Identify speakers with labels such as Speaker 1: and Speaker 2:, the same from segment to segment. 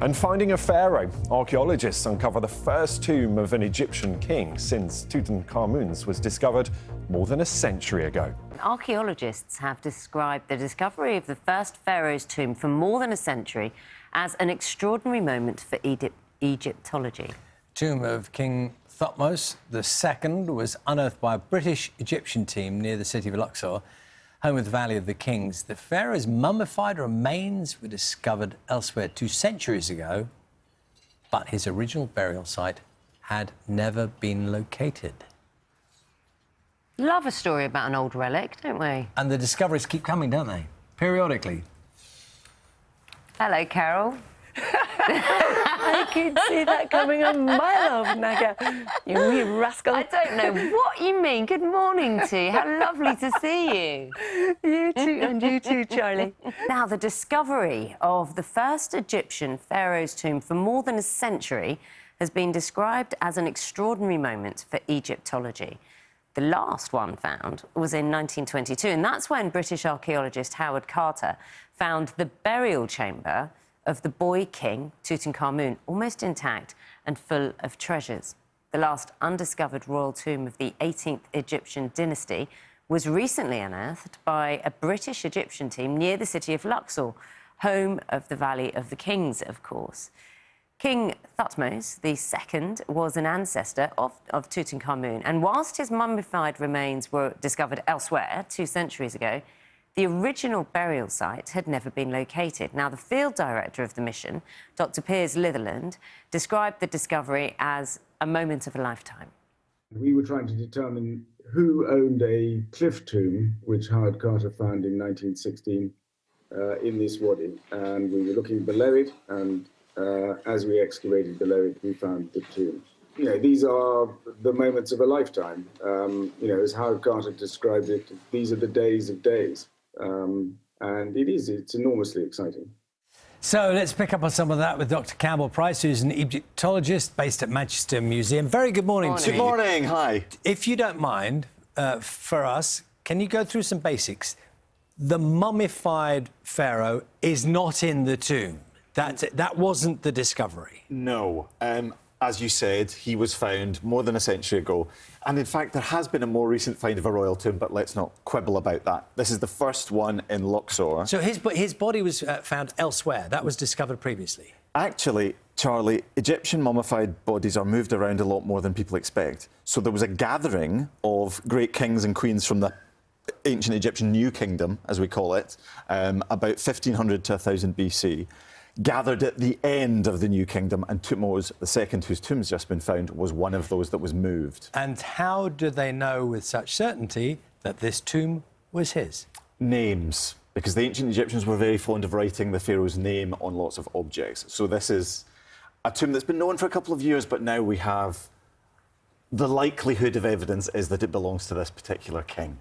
Speaker 1: And finding a pharaoh, archaeologists uncover the first tomb of an Egyptian king since Tutankhamun's was discovered more than a century ago.
Speaker 2: Archaeologists have described the discovery of the first pharaoh's tomb for more than a century as an extraordinary moment for Egyptology.
Speaker 3: Tomb of King Thutmose II was unearthed by a British-Egyptian team near the city of Luxor, home of the Valley of the Kings. The pharaoh's mummified remains were discovered elsewhere 2 centuries ago, but his original burial site had never been located.
Speaker 2: Love a story about an old relic, don't we?
Speaker 3: And the discoveries keep coming, don't they? Periodically.
Speaker 2: Hello, Carol.
Speaker 4: I could see that coming a mile off, Naga. You wee rascal.
Speaker 2: I don't know what you mean. Good morning to you. How lovely to see you.
Speaker 4: You too, and you too, Charlie.
Speaker 2: Now, the discovery of the first Egyptian pharaoh's tomb for more than a century has been described as an extraordinary moment for Egyptology. The last one found was in 1922, and that's when British archaeologist Howard Carter found the burial chamber of the boy king, Tutankhamun, almost intact and full of treasures. The last undiscovered royal tomb of the 18th Egyptian dynasty was recently unearthed by a British Egyptian team near the city of Luxor, home of the Valley of the Kings, of course. King Thutmose II was an ancestor of Tutankhamun, and whilst his mummified remains were discovered elsewhere 2 centuries ago, the original burial site had never been located. Now, the field director of the mission, Dr. Piers Litherland, described the discovery as a moment of a lifetime.
Speaker 5: We were trying to determine who owned a cliff tomb, which Howard Carter found in 1916 in this wadi. And we were looking below it, and as we excavated below it, we found the tomb. You know, these are the moments of a lifetime. You know, as Howard Carter described it, these are the days of days. And it's enormously exciting.
Speaker 3: So let's pick up on some of that with Dr. Campbell Price, who's an Egyptologist based at Manchester Museum. Very good morning to you.
Speaker 6: Good morning, hi.
Speaker 3: If you don't mind, for us, can you go through some basics? The mummified pharaoh is not in the tomb. That wasn't the discovery.
Speaker 6: No. As you said, he was found more than a century ago. And in fact, there has been a more recent find of a royal tomb, but let's not quibble about that. This is the first one in Luxor.
Speaker 3: So his body was found elsewhere. That was discovered previously.
Speaker 6: Actually, Charlie, Egyptian mummified bodies are moved around a lot more than people expect. So there was a gathering of great kings and queens from the ancient Egyptian New Kingdom, as we call it, about 1500 to 1000 BC. Gathered at the end of the New Kingdom, and Thutmose II, whose tomb's just been found, was one of those that was moved.
Speaker 3: And how do they know with such certainty that this tomb was his?
Speaker 6: Names, because the ancient Egyptians were very fond of writing the pharaoh's name on lots of objects. So this is a tomb that's been known for a couple of years, but now we have the likelihood of evidence is that it belongs to this particular king.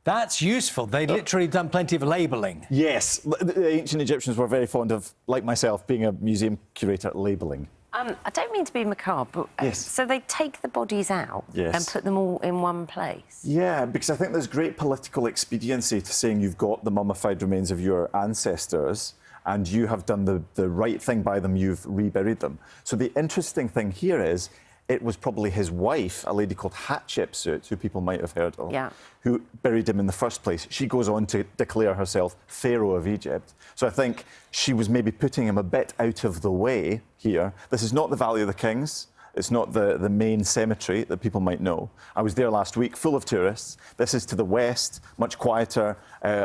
Speaker 3: That's useful. They'd literally done plenty of labelling.
Speaker 6: Yes, the ancient Egyptians were very fond of, like myself, being a museum curator, labelling.
Speaker 2: I don't mean to be macabre, but
Speaker 6: Yes.
Speaker 2: so they take the bodies out
Speaker 6: Yes.
Speaker 2: and put them all in one place?
Speaker 6: Yeah, because I think there's great political expediency to saying you've got the mummified remains of your ancestors and you have done the right thing by them, you've reburied them. So the interesting thing here is it was probably his wife, a lady called Hatshepsut, who people might have heard of, who buried him in the first place. She goes on to declare herself Pharaoh of Egypt. So I think she was maybe putting him a bit out of the way here. This is not the Valley of the Kings. It's not the main cemetery that people might know. I was there last week, full of tourists. This is to the west, much quieter,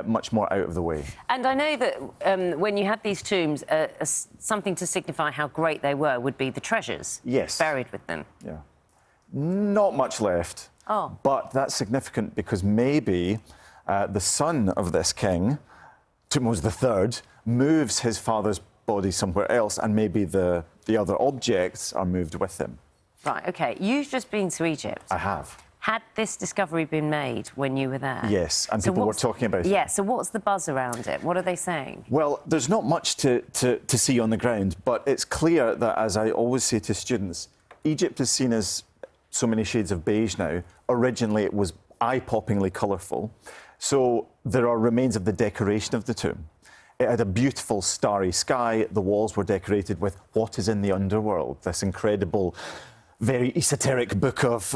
Speaker 6: much more out of the way.
Speaker 2: And I know that when you had these tombs, something to signify how great they were would be the treasures buried with them.
Speaker 6: Yeah. Not much left.
Speaker 2: Oh.
Speaker 6: But that's significant because maybe the son of this king, Thutmose III, moves his father's body somewhere else, and maybe the other objects are moved with him.
Speaker 2: Right, OK. You've just been to Egypt.
Speaker 6: I have.
Speaker 2: Had this discovery been made when you were there?
Speaker 6: Yes, and people were talking about it.
Speaker 2: Yeah, so what's the buzz around it? What are they saying?
Speaker 6: Well, there's not much to see on the ground, but it's clear that, as I always say to students, Egypt is seen as so many shades of beige now. Originally, it was eye-poppingly colourful. So there are remains of the decoration of the tomb. It had a beautiful starry sky. The walls were decorated with what is in the underworld, this incredible, very esoteric book of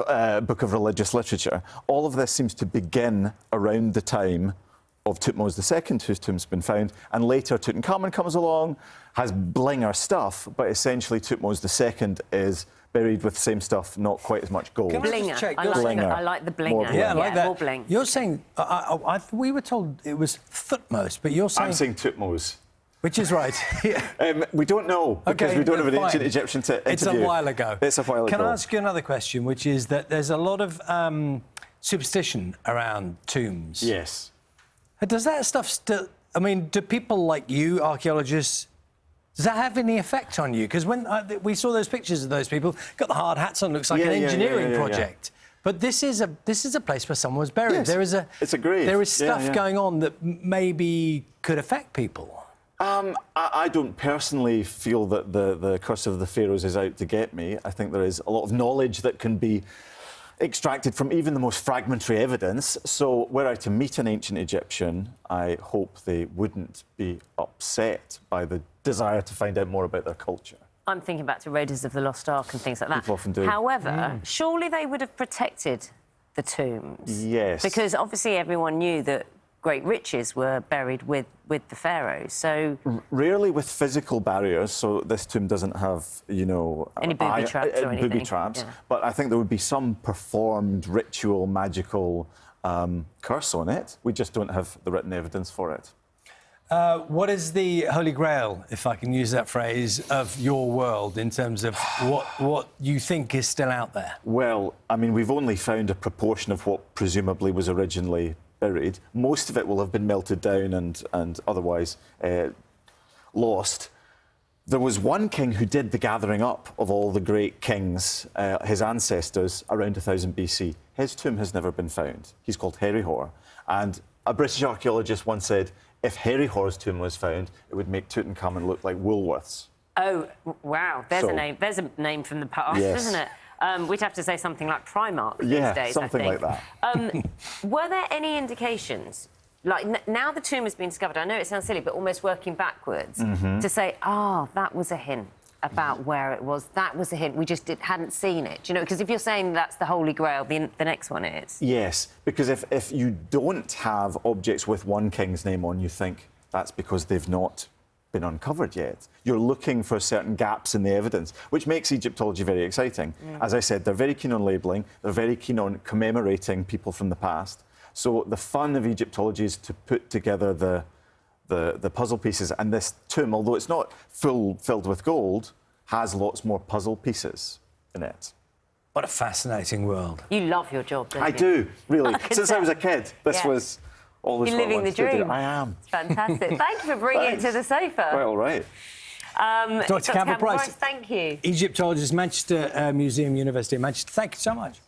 Speaker 6: religious literature. All of this seems to begin around the time of Thutmose II, whose tomb's been found, and later Tutankhamun comes along, has blinger stuff, but essentially Thutmose II is buried with the same stuff, not quite as much gold.
Speaker 3: Can I just
Speaker 2: Blinger.
Speaker 3: check?
Speaker 2: I like the blinger.
Speaker 6: More blinger.
Speaker 3: Yeah, I like that.
Speaker 2: More bling.
Speaker 3: You're saying we were told it was Thutmose, but you're saying
Speaker 6: I'm saying Thutmose.
Speaker 3: which is right. Yeah.
Speaker 6: We don't know, because we don't have an
Speaker 3: fine.
Speaker 6: ancient Egyptian to interview.
Speaker 3: It's a while ago.
Speaker 6: It's a while ago.
Speaker 3: Can I ask you another question, which is that there's a lot of superstition around tombs.
Speaker 6: Yes.
Speaker 3: Does that stuff still... I mean, do people like you, archaeologists, does that have any effect on you? Because when we saw those pictures of those people, got the hard hats on, looks like an engineering project. But this is a place where someone was buried.
Speaker 6: Yes,
Speaker 3: There is
Speaker 6: it's a grave.
Speaker 3: There is stuff going on that maybe could affect people.
Speaker 6: I don't personally feel that the curse of the pharaohs is out to get me. I think there is a lot of knowledge that can be extracted from even the most fragmentary evidence. So were I to meet an ancient Egyptian, I hope they wouldn't be upset by the desire to find out more about their culture.
Speaker 2: I'm thinking back to Raiders of the Lost Ark and things like that.
Speaker 6: People often do.
Speaker 2: However, surely they would have protected the tombs.
Speaker 6: Yes.
Speaker 2: Because obviously everyone knew that great riches were buried with the pharaohs. So
Speaker 6: Rarely with physical barriers, so this tomb doesn't have, you know...
Speaker 2: Any booby traps or anything.
Speaker 6: Booby traps,
Speaker 2: Yeah.
Speaker 6: but I think there would be some performed ritual, magical curse on it. We just don't have the written evidence for it.
Speaker 3: What is the Holy Grail, if I can use that phrase, of your world in terms of what you think is still out there?
Speaker 6: Well, I mean, we've only found a proportion of what presumably was originally buried. Most of it will have been melted down and otherwise lost. There was one king who did the gathering up of all the great kings, his ancestors, around 1000 BC. His tomb has never been found. He's called Herihor. And a British archaeologist once said, if Herihor's tomb was found, it would make Tutankhamun look like Woolworths.
Speaker 2: Oh, wow. There's a name. There's a name from the past,
Speaker 6: Yes.
Speaker 2: isn't it? We'd have to say something like Primark these days,
Speaker 6: something
Speaker 2: I think.
Speaker 6: like that.
Speaker 2: Were there any indications, like now the tomb has been discovered, I know it sounds silly, but almost working backwards, to say, that was a hint about where it was, that was a hint, we just hadn't seen it, you know? Because if you're saying that's the Holy Grail, the next one is.
Speaker 6: Yes, because if you don't have objects with one king's name on, you think that's because they've not been uncovered yet. You're looking for certain gaps in the evidence, which makes Egyptology very exciting. As I said, they're very keen on labelling, they're very keen on commemorating people from the past. So the fun of Egyptology is to put together the puzzle pieces, and this tomb, although it's not filled with gold, has lots more puzzle pieces in it.
Speaker 3: What a fascinating world.
Speaker 2: You love your job, don't you?
Speaker 6: I do, really. Since I was a kid, this
Speaker 2: Yeah.
Speaker 6: was always
Speaker 2: You're
Speaker 6: what I
Speaker 2: living the
Speaker 6: wanted to do.
Speaker 2: dream.
Speaker 6: I am.
Speaker 2: It's fantastic. Thank you for bringing it to the sofa.
Speaker 6: Well, right.
Speaker 3: Dr. Campbell Price,
Speaker 2: Thank you.
Speaker 3: Egyptologist, Manchester Museum, University of Manchester. Thank you so much.